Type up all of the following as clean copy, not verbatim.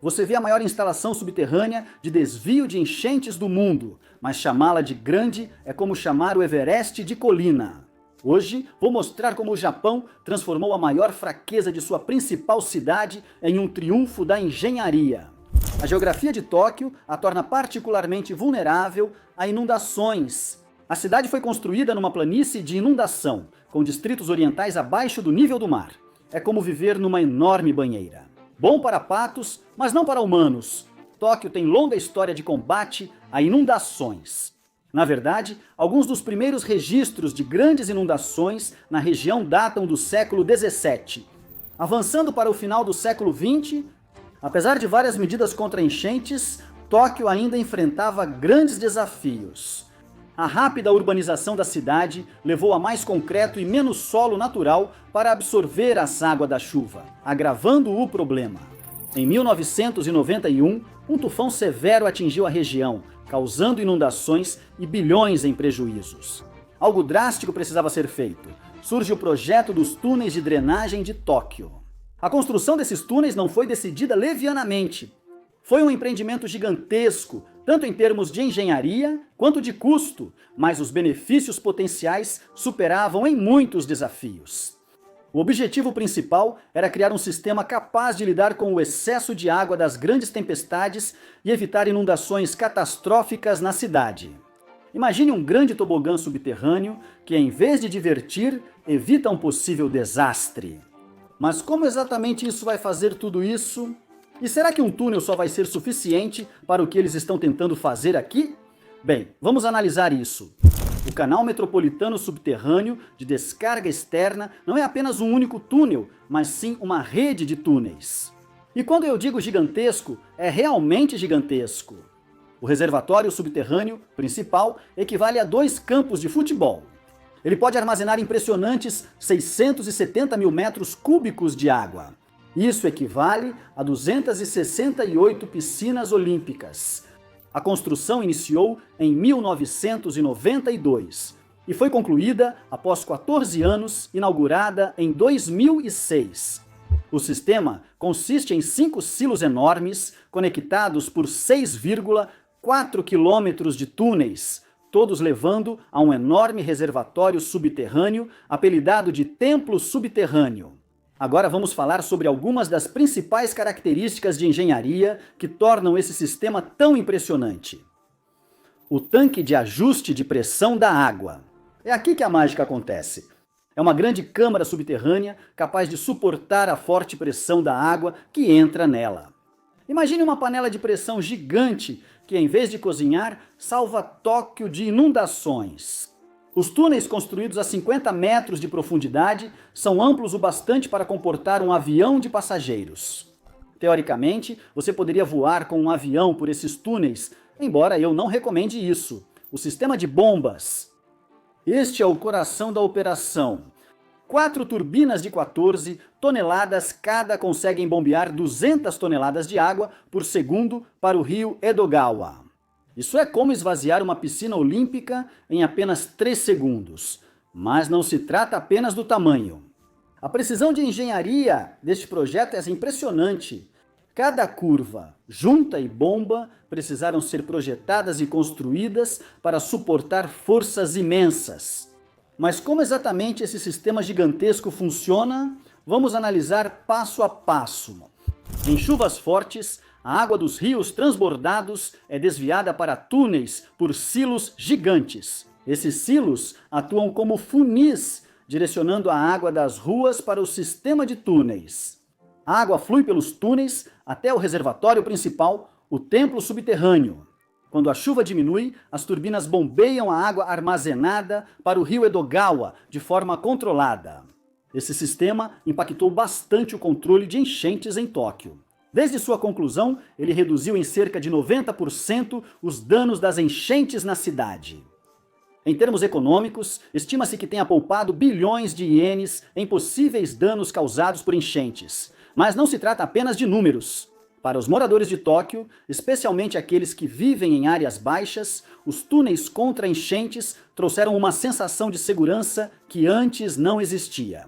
você vê a maior instalação subterrânea de desvio de enchentes do mundo, mas chamá-la de grande é como chamar o Everest de colina. Hoje, vou mostrar como o Japão transformou a maior fraqueza de sua principal cidade em um triunfo da engenharia. A geografia de Tóquio a torna particularmente vulnerável a inundações. A cidade foi construída numa planície de inundação, com distritos orientais abaixo do nível do mar. É como viver numa enorme banheira. Bom para patos, mas não para humanos. Tóquio tem longa história de combate a inundações. Na verdade, alguns dos primeiros registros de grandes inundações na região datam do século XVII. Avançando para o final do século XX, apesar de várias medidas contra enchentes, Tóquio ainda enfrentava grandes desafios. A rápida urbanização da cidade levou a mais concreto e menos solo natural para absorver as águas da chuva, agravando o problema. Em 1991, um tufão severo atingiu a região, causando inundações e bilhões em prejuízos. Algo drástico precisava ser feito. Surge o projeto dos túneis de drenagem de Tóquio. A construção desses túneis não foi decidida levianamente. Foi um empreendimento gigantesco, tanto em termos de engenharia quanto de custo, mas os benefícios potenciais superavam em muitos desafios. O objetivo principal era criar um sistema capaz de lidar com o excesso de água das grandes tempestades e evitar inundações catastróficas na cidade. Imagine um grande tobogã subterrâneo que, em vez de divertir, evita um possível desastre. Mas como exatamente isso vai fazer tudo isso? E será que um túnel só vai ser suficiente para o que eles estão tentando fazer aqui? Bem, vamos analisar isso. O canal metropolitano subterrâneo de descarga externa não é apenas um único túnel, mas sim uma rede de túneis. E quando eu digo gigantesco, é realmente gigantesco. O reservatório subterrâneo principal equivale a 2 campos de futebol. Ele pode armazenar impressionantes 670 mil metros cúbicos de água. Isso equivale a 268 piscinas olímpicas. A construção iniciou em 1992 e foi concluída após 14 anos, inaugurada em 2006. O sistema consiste em 5 silos enormes, conectados por 6,4 quilômetros de túneis, todos levando a um enorme reservatório subterrâneo, apelidado de Templo Subterrâneo. Agora vamos falar sobre algumas das principais características de engenharia que tornam esse sistema tão impressionante. O tanque de ajuste de pressão da água. É aqui que a mágica acontece. É uma grande câmara subterrânea capaz de suportar a forte pressão da água que entra nela. Imagine uma panela de pressão gigante que, em vez de cozinhar, salva Tóquio de inundações. Os túneis construídos a 50 metros de profundidade são amplos o bastante para comportar um avião de passageiros. Teoricamente, você poderia voar com um avião por esses túneis, embora eu não recomende isso. O sistema de bombas. Este é o coração da operação. 4 turbinas de 14 toneladas cada conseguem bombear 200 toneladas de água por segundo para o rio Edogawa. Isso é como esvaziar uma piscina olímpica em apenas 3 segundos. Mas não se trata apenas do tamanho. A precisão de engenharia deste projeto é impressionante. Cada curva, junta e bomba precisaram ser projetadas e construídas para suportar forças imensas. Mas como exatamente esse sistema gigantesco funciona? Vamos analisar passo a passo. Em chuvas fortes, a água dos rios transbordados é desviada para túneis por silos gigantes. Esses silos atuam como funis, direcionando a água das ruas para o sistema de túneis. A água flui pelos túneis até o reservatório principal, o templo subterrâneo. Quando a chuva diminui, as turbinas bombeiam a água armazenada para o rio Edogawa de forma controlada. Esse sistema impactou bastante o controle de enchentes em Tóquio. Desde sua conclusão, ele reduziu em cerca de 90% os danos das enchentes na cidade. Em termos econômicos, estima-se que tenha poupado bilhões de ienes em possíveis danos causados por enchentes. Mas não se trata apenas de números. Para os moradores de Tóquio, especialmente aqueles que vivem em áreas baixas, os túneis contra enchentes trouxeram uma sensação de segurança que antes não existia.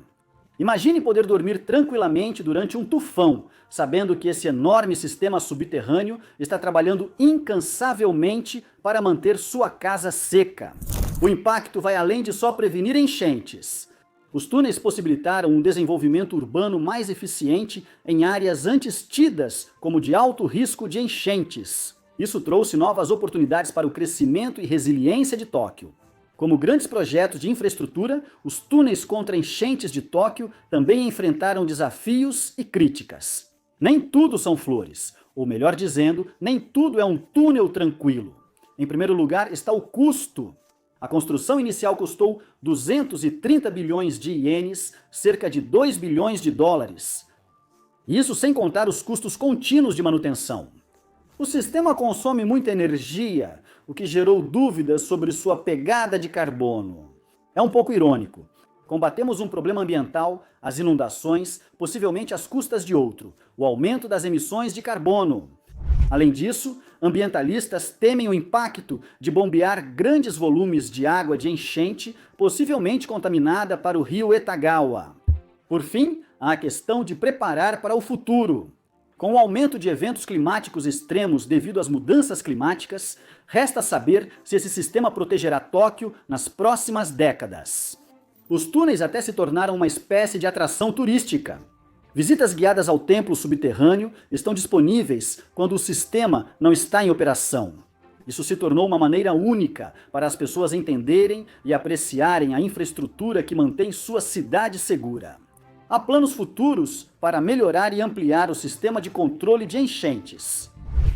Imagine poder dormir tranquilamente durante um tufão, sabendo que esse enorme sistema subterrâneo está trabalhando incansavelmente para manter sua casa seca. O impacto vai além de só prevenir enchentes. Os túneis possibilitaram um desenvolvimento urbano mais eficiente em áreas antes tidas como de alto risco de enchentes. Isso trouxe novas oportunidades para o crescimento e resiliência de Tóquio. Como grandes projetos de infraestrutura, os túneis contra enchentes de Tóquio também enfrentaram desafios e críticas. Nem tudo são flores, ou melhor dizendo, nem tudo é um túnel tranquilo. Em primeiro lugar está o custo. A construção inicial custou 230 bilhões de ienes, cerca de 2 bilhões de dólares. Isso sem contar os custos contínuos de manutenção. O sistema consome muita energia, o que gerou dúvidas sobre sua pegada de carbono. É um pouco irônico. Combatemos um problema ambiental, as inundações, possivelmente às custas de outro, o aumento das emissões de carbono. Além disso, ambientalistas temem o impacto de bombear grandes volumes de água de enchente, possivelmente contaminada para o rio Etagawa. Por fim, há a questão de preparar para o futuro. Com o aumento de eventos climáticos extremos devido às mudanças climáticas, resta saber se esse sistema protegerá Tóquio nas próximas décadas. Os túneis até se tornaram uma espécie de atração turística. Visitas guiadas ao templo subterrâneo estão disponíveis quando o sistema não está em operação. Isso se tornou uma maneira única para as pessoas entenderem e apreciarem a infraestrutura que mantém sua cidade segura. Há planos futuros para melhorar e ampliar o sistema de controle de enchentes.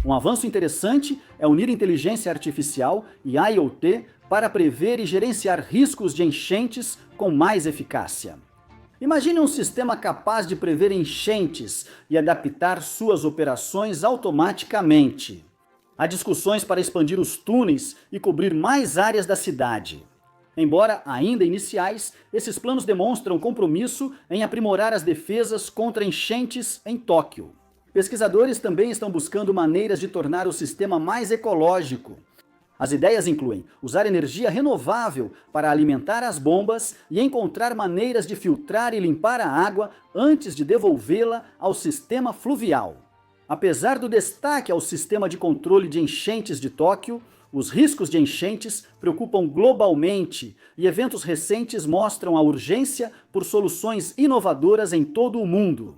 Um avanço interessante é unir inteligência artificial e IoT para prever e gerenciar riscos de enchentes com mais eficácia. Imagine um sistema capaz de prever enchentes e adaptar suas operações automaticamente. Há discussões para expandir os túneis e cobrir mais áreas da cidade. Embora ainda iniciais, esses planos demonstram compromisso em aprimorar as defesas contra enchentes em Tóquio. Pesquisadores também estão buscando maneiras de tornar o sistema mais ecológico. As ideias incluem usar energia renovável para alimentar as bombas e encontrar maneiras de filtrar e limpar a água antes de devolvê-la ao sistema fluvial. Apesar do destaque ao sistema de controle de enchentes de Tóquio, os riscos de enchentes preocupam globalmente e eventos recentes mostram a urgência por soluções inovadoras em todo o mundo.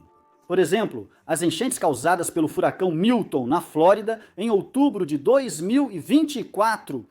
Por exemplo, as enchentes causadas pelo furacão Milton na Flórida em outubro de 2024.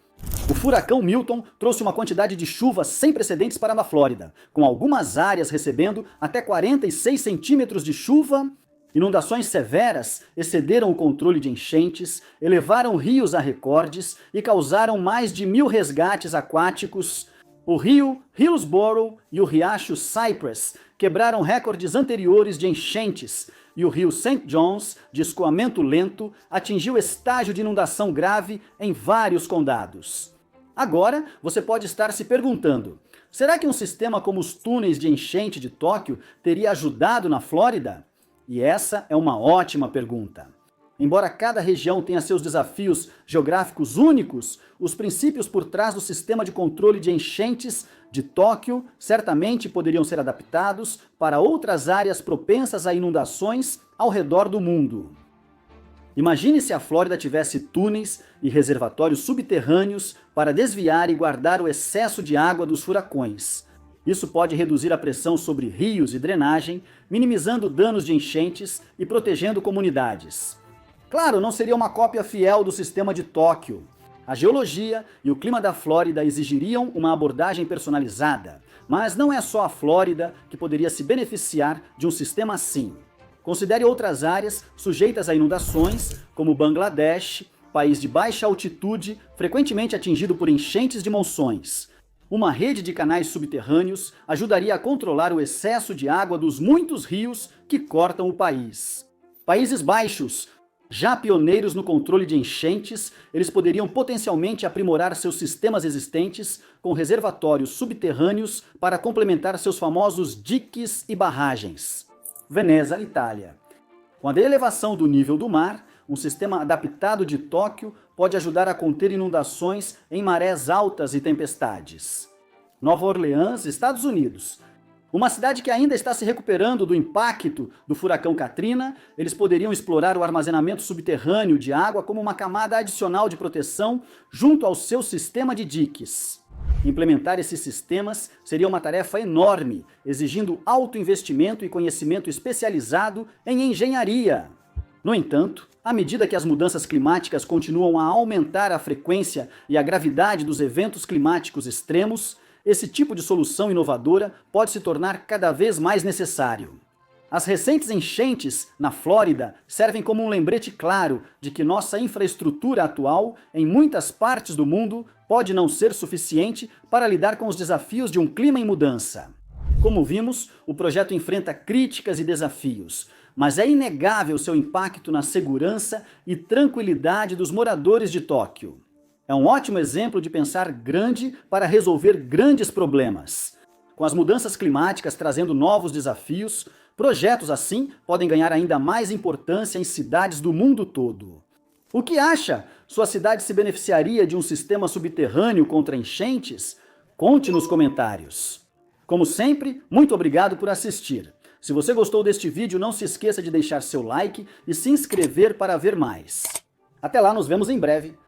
O furacão Milton trouxe uma quantidade de chuva sem precedentes para a Flórida, com algumas áreas recebendo até 46 centímetros de chuva. Inundações severas excederam o controle de enchentes, elevaram rios a recordes e causaram mais de 1.000 resgates aquáticos. O rio Hillsborough e o riacho Cypress quebraram recordes anteriores de enchentes, e o rio St. John's, de escoamento lento, atingiu estágio de inundação grave em vários condados. Agora, você pode estar se perguntando, será que um sistema como os túneis de enchente de Tóquio teria ajudado na Flórida? E essa é uma ótima pergunta. Embora cada região tenha seus desafios geográficos únicos, os princípios por trás do sistema de controle de enchentes de Tóquio certamente poderiam ser adaptados para outras áreas propensas a inundações ao redor do mundo. Imagine se a Flórida tivesse túneis e reservatórios subterrâneos para desviar e guardar o excesso de água dos furacões. Isso pode reduzir a pressão sobre rios e drenagem, minimizando danos de enchentes e protegendo comunidades. Claro, não seria uma cópia fiel do sistema de Tóquio. A geologia e o clima da Flórida exigiriam uma abordagem personalizada, mas não é só a Flórida que poderia se beneficiar de um sistema assim. Considere outras áreas sujeitas a inundações, como Bangladesh, país de baixa altitude, frequentemente atingido por enchentes de monções. Uma rede de canais subterrâneos ajudaria a controlar o excesso de água dos muitos rios que cortam o país. Países Baixos, já pioneiros no controle de enchentes, eles poderiam potencialmente aprimorar seus sistemas existentes com reservatórios subterrâneos para complementar seus famosos diques e barragens. Veneza, Itália. Com a elevação do nível do mar, um sistema adaptado de Tóquio pode ajudar a conter inundações em marés altas e tempestades. Nova Orleans, Estados Unidos. Uma cidade que ainda está se recuperando do impacto do furacão Katrina, eles poderiam explorar o armazenamento subterrâneo de água como uma camada adicional de proteção junto ao seu sistema de diques. Implementar esses sistemas seria uma tarefa enorme, exigindo alto investimento e conhecimento especializado em engenharia. No entanto, à medida que as mudanças climáticas continuam a aumentar a frequência e a gravidade dos eventos climáticos extremos, esse tipo de solução inovadora pode se tornar cada vez mais necessário. As recentes enchentes na Flórida servem como um lembrete claro de que nossa infraestrutura atual, em muitas partes do mundo, pode não ser suficiente para lidar com os desafios de um clima em mudança. Como vimos, o projeto enfrenta críticas e desafios, mas é inegável seu impacto na segurança e tranquilidade dos moradores de Tóquio. É um ótimo exemplo de pensar grande para resolver grandes problemas. Com as mudanças climáticas trazendo novos desafios, projetos assim podem ganhar ainda mais importância em cidades do mundo todo. O que acha? Sua cidade se beneficiaria de um sistema subterrâneo contra enchentes? Conte nos comentários. Como sempre, muito obrigado por assistir. Se você gostou deste vídeo, não se esqueça de deixar seu like e se inscrever para ver mais. Até lá, nos vemos em breve.